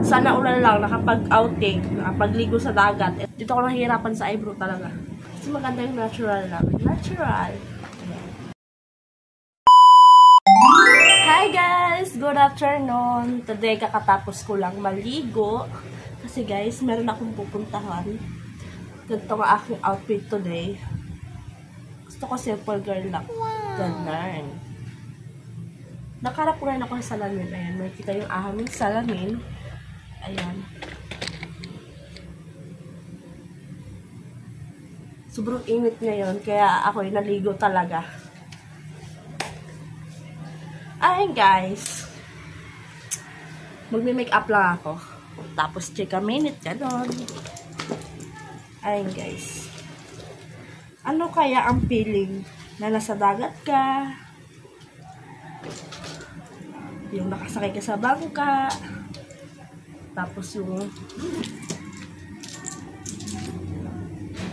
Sana ulan lang, nakapag-outing, nakapagligo sa dagat. Dito ako nahihirapan sa eyebrow talaga. Kasi maganda yung natural lang. Natural. Ayan. Hi guys! Good afternoon! Today, kakatapos ko lang maligo. Kasi guys, meron akong pupuntahan. Ganito ang aking outfit today. Gusto ko simple girl lang. Ganun. Nakarap ko rin ako sa salamin. Ayan, makikita yung aming salamin. Ayan. Sobrang init ngayon, kaya ako'y naligo talaga. Ayan guys. Magme-makeup lang ako. Tapos chika minute, gano'n. Ayan guys. Ano kaya ang feeling na nasa dagat ka? Yung nakasakay ka sa bangka. Tapos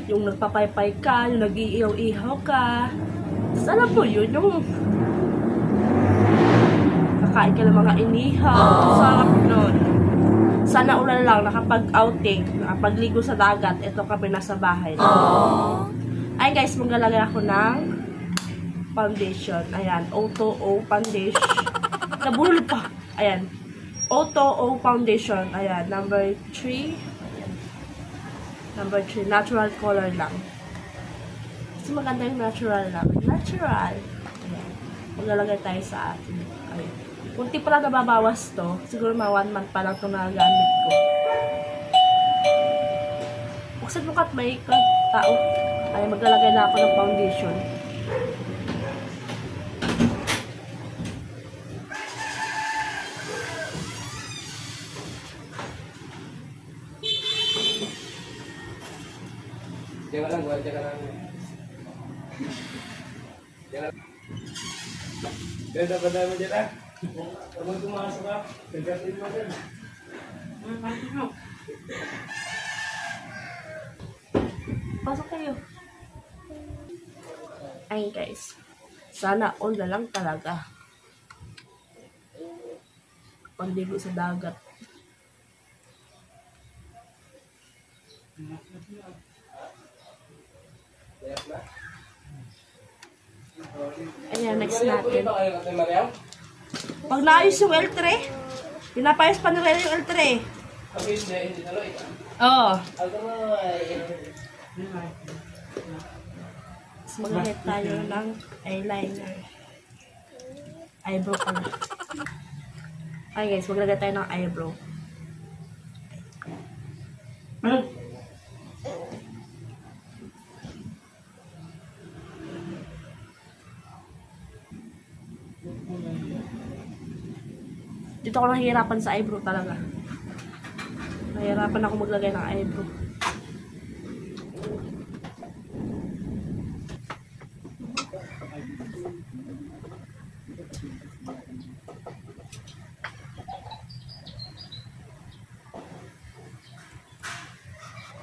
yung nagpapaypay ka, yung nag-iihaw-ihaw ka. Tapos alam mo yun, yung kakain ka ng mga inihaw. Sarap nun. Sana ulan lang, nakapag-outing, nakapagligo sa dagat. Ito kami nasa bahay. Ay guys, maglalagay ako ng foundation. Ayan, O2O foundation. Nabulol pa. Ayan. O2O foundation. Ayan, number 3. Number 3, natural color lang. Kasi maganda yung natural lang. Natural. Ayan. Maglalagay tayo sa atin. Ayan. Kunti pa lang nababawas to. Siguro mga 1 month pa lang ito nagagamit ko. Buksan mo kat may tao. Ayan, maglalagay na ako ng foundation. Jangan lang, buat jangan lang. Jangan. Dia dapat dah macam dah. Kamu tu masuk apa? Tergantung macam. Pasok kayo. Ayun guys. Sana all na lang talaga. Pandigo sa dagat. Ayan, next natin. Pag naayos yung L3, pinapayos pa nila yung L3. Oo. Tapos mag-hit tayo ng eyeliner. Eyebrow pala. Ay guys, maglagay tayo ng eyebrow. Dito ako nahihirapan sa eyebrow talaga. Nahihirapan ako maglagay ng eyebrow.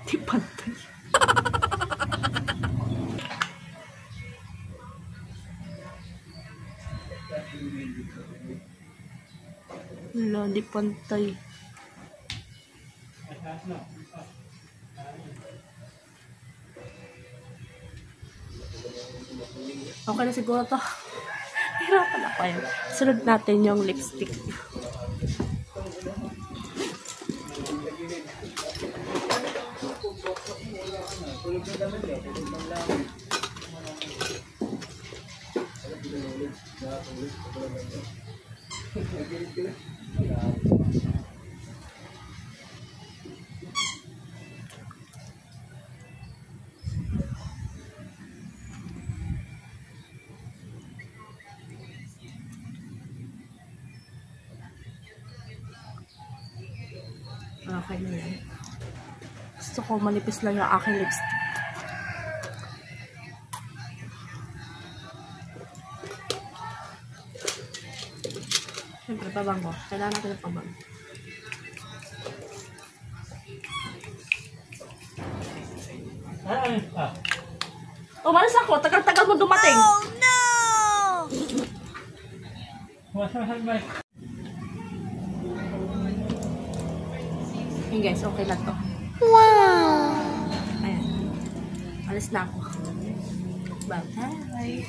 Di pantay. Wala, di pantay. Okay na siguro to. Hirapan ako yun. Sunod natin yung lipstick. Okay na yan. Gusto ko manipis lang yung aking lipstick. Siyempre, pabango. Kailangan natin ng pabango. Umalis ako. Tagal-tagal mo dumating. Oh, no! Okay guys, okay na to. Wow! Ayan. Alis na ako. Bye.